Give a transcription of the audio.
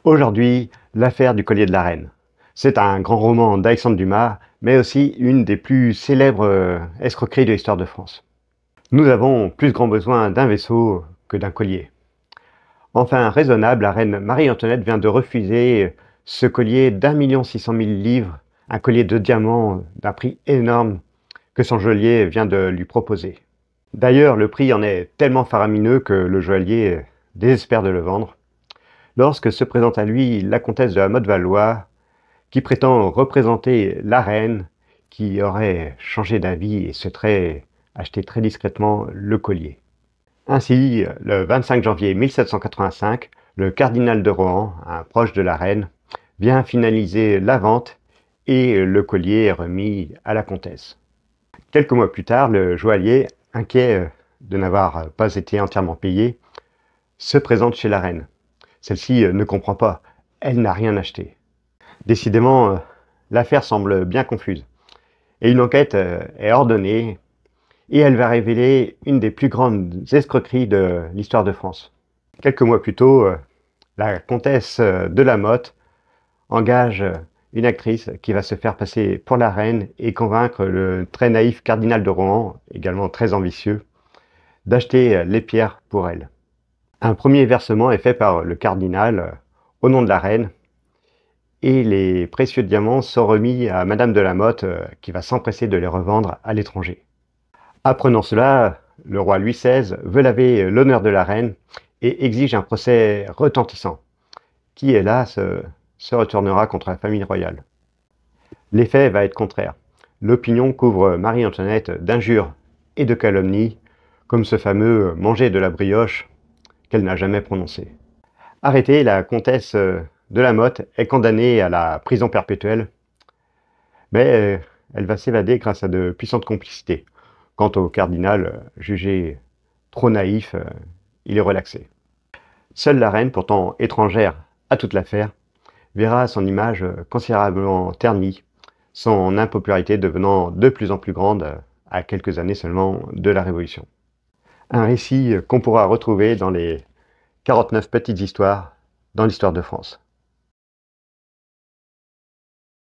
Aujourd'hui, l'affaire du collier de la reine. C'est un grand roman d'Alexandre Dumas, mais aussi une des plus célèbres escroqueries de l'histoire de France. Nous avons plus grand besoin d'un vaisseau que d'un collier. Enfin raisonnable, la reine Marie-Antoinette vient de refuser ce collier d'1 600 000 livres, un collier de diamants d'un prix énorme que son joaillier vient de lui proposer. D'ailleurs, le prix en est tellement faramineux que le joaillier désespère de le vendre, lorsque se présente à lui la comtesse de la Motte-Valois, qui prétend représenter la reine, qui aurait changé d'avis et souhaiterait acheter très discrètement le collier. Ainsi, le 25 janvier 1785, le cardinal de Rohan, un proche de la reine, vient finaliser la vente et le collier est remis à la comtesse. Quelques mois plus tard, le joaillier, inquiet de n'avoir pas été entièrement payé, se présente chez la reine. Celle-ci ne comprend pas, elle n'a rien acheté. Décidément, l'affaire semble bien confuse. Et une enquête est ordonnée et elle va révéler une des plus grandes escroqueries de l'histoire de France. Quelques mois plus tôt, la comtesse de la Motte engage une actrice qui va se faire passer pour la reine et convaincre le très naïf cardinal de Rohan, également très ambitieux, d'acheter les pierres pour elle. Un premier versement est fait par le cardinal au nom de la reine et les précieux diamants sont remis à Madame de la Motte qui va s'empresser de les revendre à l'étranger. Apprenant cela, le roi Louis XVI veut laver l'honneur de la reine et exige un procès retentissant qui, hélas, se retournera contre la famille royale. L'effet va être contraire. L'opinion couvre Marie-Antoinette d'injures et de calomnies, comme ce fameux « manger de la brioche » qu'elle n'a jamais prononcé. Arrêtée, la comtesse de la Motte est condamnée à la prison perpétuelle, mais elle va s'évader grâce à de puissantes complicités. Quant au cardinal, jugé trop naïf, il est relaxé. Seule la reine, pourtant étrangère à toute l'affaire, verra son image considérablement ternie, son impopularité devenant de plus en plus grande à quelques années seulement de la Révolution. Un récit qu'on pourra retrouver dans les 49 petites histoires dans l'histoire de France.